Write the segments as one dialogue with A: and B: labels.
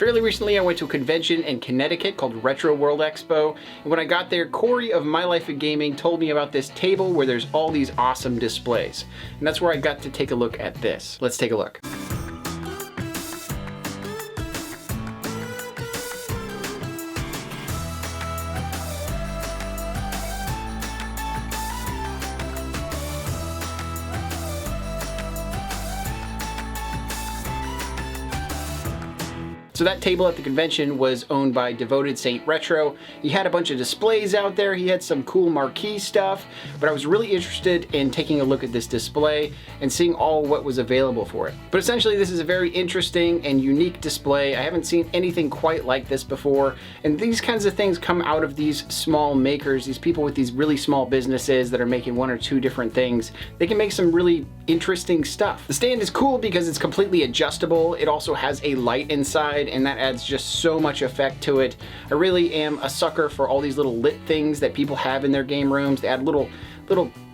A: Fairly recently, I went to a convention in Connecticut called Retro World Expo, and when I got there, Corey of My Life of Gaming told me about this table where there's all these awesome displays. And that's where I got to take a look at this. Let's take a look. So that table at the convention was owned by devotedsaintretro. He had a bunch of displays out there. He had some cool marquee stuff, but I was really interested in taking a look at this display and seeing all what was available for it. But essentially, this is a very interesting and unique display. I haven't seen anything quite like this before. And these kinds of things come out of these small makers, these people with these really small businesses that are making one or two different things. They can make some really interesting stuff. The stand is cool because it's completely adjustable. It also has a light inside, and that adds just so much effect to it. I really am a sucker for all these little lit things that people have in their game rooms. They add little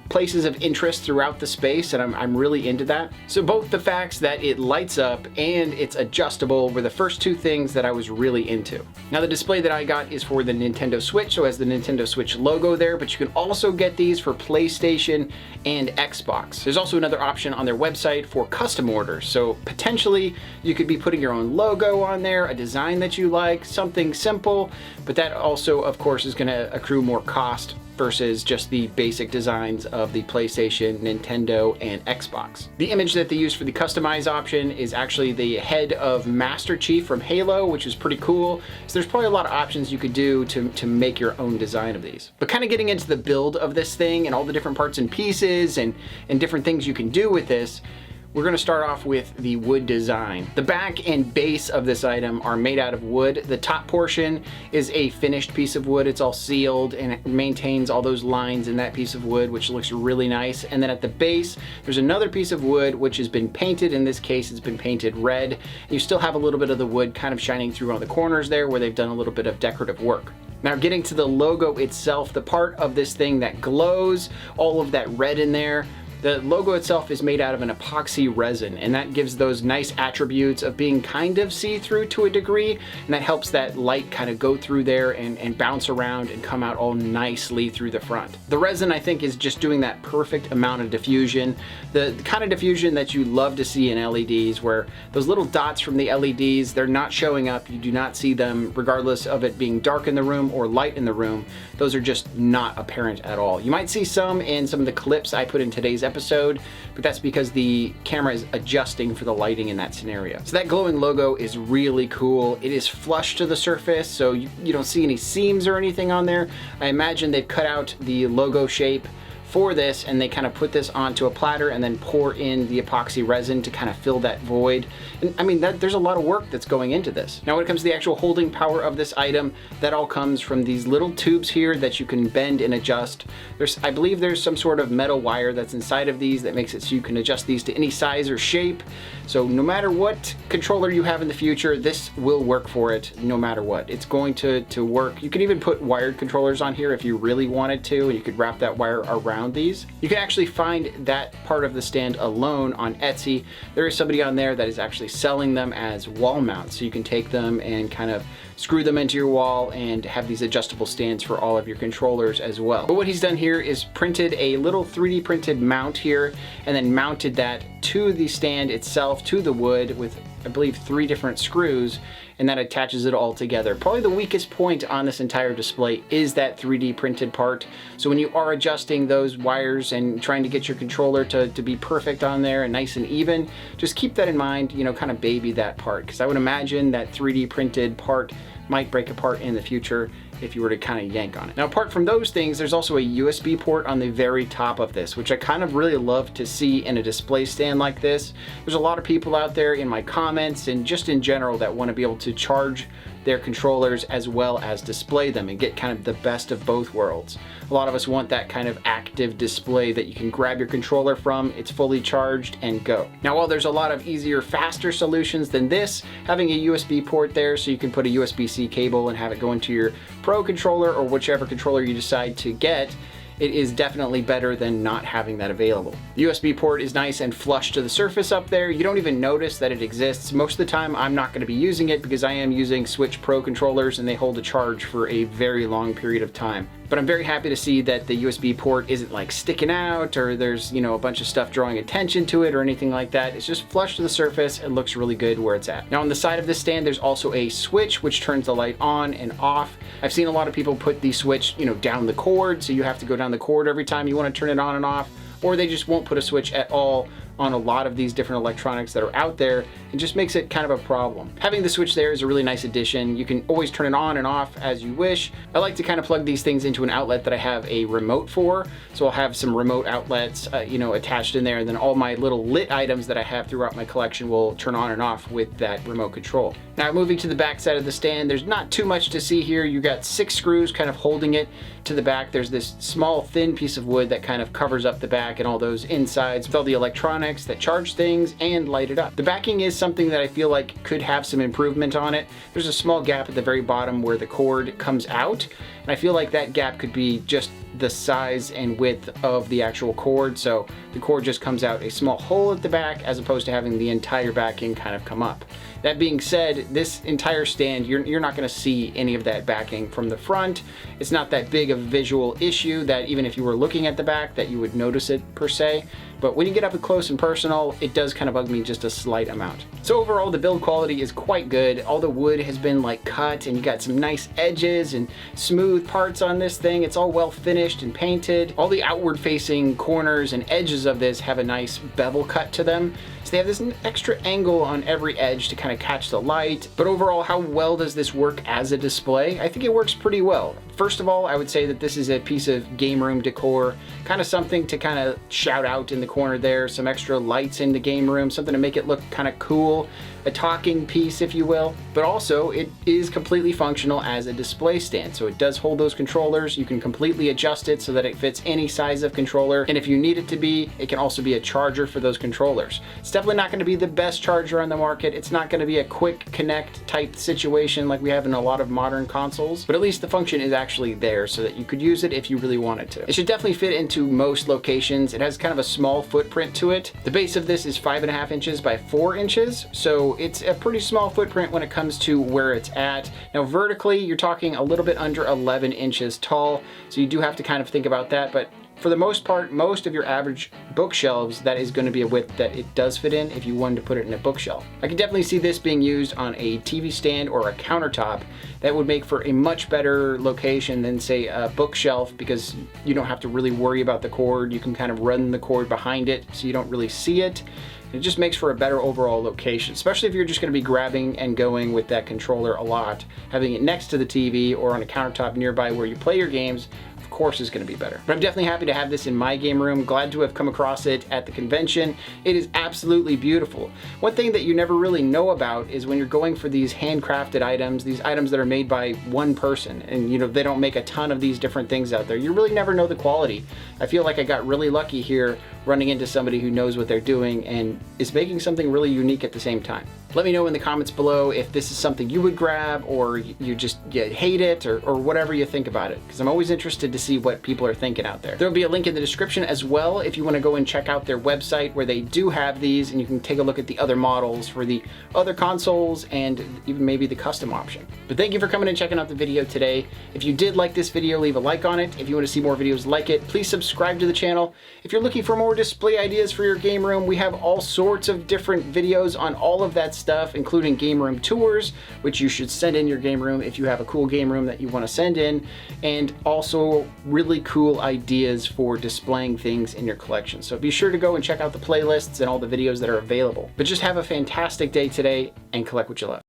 A: places of interest throughout the space, and I'm really into that. So both the facts that it lights up and it's adjustable were the first two things that I was really into. Now the display that I got is for the Nintendo Switch, so it has the Nintendo Switch logo there, but you can also get these for PlayStation and Xbox. There's also another option on their website for custom orders, so potentially you could be putting your own logo on there, a design that you like, something simple, but that also of course is going to accrue more cost versus just the basic designs of the PlayStation, Nintendo, and Xbox. The image that they use for the customize option is actually the head of Master Chief from Halo, which is pretty cool. So there's probably a lot of options you could do to make your own design of these. But kind of getting into the build of this thing and all the different parts and pieces and different things you can do with this, we're going to start off with the wood design. The back and base of this item are made out of wood. The top portion is a finished piece of wood. It's all sealed and it maintains all those lines in that piece of wood, which looks really nice. And then at the base, there's another piece of wood which has been painted. In this case, it's been painted red. And you still have a little bit of the wood kind of shining through on the corners there where they've done a little bit of decorative work. Now getting to the logo itself, the part of this thing that glows, all of that red in there, the logo itself is made out of an epoxy resin, and that gives those nice attributes of being kind of see-through to a degree, and that helps that light kind of go through there and bounce around and come out all nicely through the front. The resin, I think, is just doing that perfect amount of diffusion, the kind of diffusion that you love to see in LEDs, where those little dots from the LEDs, they're not showing up. You do not see them regardless of it being dark in the room or light in the room. Those are just not apparent at all. You might see some in some of the clips I put in today's episode, but that's because the camera is adjusting for the lighting in that scenario. So that glowing logo is really cool. It is flush to the surface, so you don't see any seams or anything on there. I imagine they've cut out the logo shape for this and they kind of put this onto a platter and then pour in the epoxy resin to kind of fill that void. And I mean, there's a lot of work that's going into this. Now when it comes to the actual holding power of this item, that all comes from these little tubes here that you can bend and adjust. I believe there's some sort of metal wire that's inside of these that makes it so you can adjust these to any size or shape. So no matter what controller you have in the future, this will work for it no matter what. It's going to work. You could even put wired controllers on here if you really wanted to, and you could wrap that wire around these. You can actually find that part of the stand alone on Etsy. There is somebody on there that is actually selling them as wall mounts, so you can take them and kind of screw them into your wall and have these adjustable stands for all of your controllers as well. But what he's done here is printed a little 3D printed mount here and then mounted that to the stand itself, to the wood, with I believe 3 different screws, and that attaches it all together. Probably the weakest point on this entire display is that 3D printed part. So when you are adjusting those wires and trying to get your controller to be perfect on there and nice and even, just keep that in mind, you know, kind of baby that part, because I would imagine that 3D printed part might break apart in the future if you were to kind of yank on it. Now, apart from those things, there's also a USB port on the very top of this, which I kind of really love to see in a display stand like this. There's a lot of people out there in my comments and just in general that want to be able to charge their controllers as well as display them and get kind of the best of both worlds. A lot of us want that kind of active display that you can grab your controller from, it's fully charged, and go. Now, while there's a lot of easier, faster solutions than this, having a USB port there so you can put a USB-C cable and have it go into your Pro controller or whichever controller you decide to get it is definitely better than not having that available. The USB port is nice and flush to the surface up there. You don't even notice that it exists. Most of the time I'm not going to be using it because I am using Switch Pro controllers and they hold a charge for a very long period of time. But I'm very happy to see that the USB port isn't like sticking out or there's, you know, a bunch of stuff drawing attention to it or anything like that. It's just flush to the surface. It looks really good where it's at. Now on the side of this stand, there's also a switch which turns the light on and off. I've seen a lot of people put the switch, you know, down the cord, so you have to go down the cord every time you want to turn it on and off, or they just won't put a switch at all on a lot of these different electronics that are out there. It just makes it kind of a problem. Having the switch there is a really nice addition. You can always turn it on and off as you wish. I like to kind of plug these things into an outlet that I have a remote for. So I'll have some remote outlets, you know, attached in there, and then all my little lit items that I have throughout my collection will turn on and off with that remote control. Now moving to the back side of the stand, there's not too much to see here. You got 6 screws kind of holding it to the back. There's this small thin piece of wood that kind of covers up the back and all those insides with all the electronics that charge things and light it up. The backing is something that I feel like could have some improvement on it. There's a small gap at the very bottom where the cord comes out, and I feel like that gap could be just the size and width of the actual cord, so the cord just comes out a small hole at the back as opposed to having the entire backing kind of come up. That being said, this entire stand, you're not going to see any of that backing from the front. It's not that big of a visual issue that even if you were looking at the back that you would notice it per se. But when you get up close and personal, it does kind of bug me just a slight amount. So overall, the build quality is quite good. All the wood has been like cut and you got some nice edges and smooth parts on this thing. It's all well finished and painted. All the outward facing corners and edges of this have a nice bevel cut to them. So they have this extra angle on every edge to kind of catch the light. But overall, how well does this work as a display? I think it works pretty well. First of all, I would say that this is a piece of game room decor, kind of something to kind of shout out in the corner there, some extra lights in the game room, something to make it look kind of cool, a talking piece if you will. But also it is completely functional as a display stand, so it does hold those controllers. You can completely adjust it so that it fits any size of controller, and if you need it to be, it can also be a charger for those controllers. It's definitely not going to be the best charger on the market. It's not going to be a quick connect type situation like we have in a lot of modern consoles, but at least the function is actually there so that you could use it if you really wanted to. It should definitely fit into most locations. It has kind of a small footprint to it. The base of this is 5.5 inches by 4 inches, so it's a pretty small footprint when it comes to where it's at. Now vertically, you're talking a little bit under 11 inches tall, so you do have to kind of think about that, but for the most part, most of your average bookshelves, that is going to be a width that it does fit in if you wanted to put it in a bookshelf. I can definitely see this being used on a TV stand or a countertop. That would make for a much better location than say a bookshelf, because you don't have to really worry about the cord. You can kind of run the cord behind it so you don't really see it. It just makes for a better overall location, especially if you're just going to be grabbing and going with that controller a lot. Having it next to the TV or on a countertop nearby where you play your games, of course, is going to be better. But I'm definitely happy to have this in my game room. Glad to have come across it at the convention. It is absolutely beautiful. One thing that you never really know about is when you're going for these handcrafted items, these items that are made by one person, and you know, they don't make a ton of these different things out there. You really never know the quality. I feel like I got really lucky here running into somebody who knows what they're doing and is making something really unique at the same time. Let me know in the comments below if this is something you would grab, or you hate it, or whatever you think about it, because I'm always interested to see what people are thinking out there. There will be a link in the description as well if you want to go and check out their website where they do have these, and you can take a look at the other models for the other consoles and even maybe the custom option. But thank you for coming and checking out the video today. If you did like this video, leave a like on it. If you want to see more videos like it, please subscribe to the channel. If you're looking for more display ideas for your game room, we have all sorts of different videos on all of that stuff, including game room tours, which you should send in your game room if you have a cool game room that you want to send in, and also really cool ideas for displaying things in your collection. So be sure to go and check out the playlists and all the videos that are available. But just have a fantastic day today and collect what you love.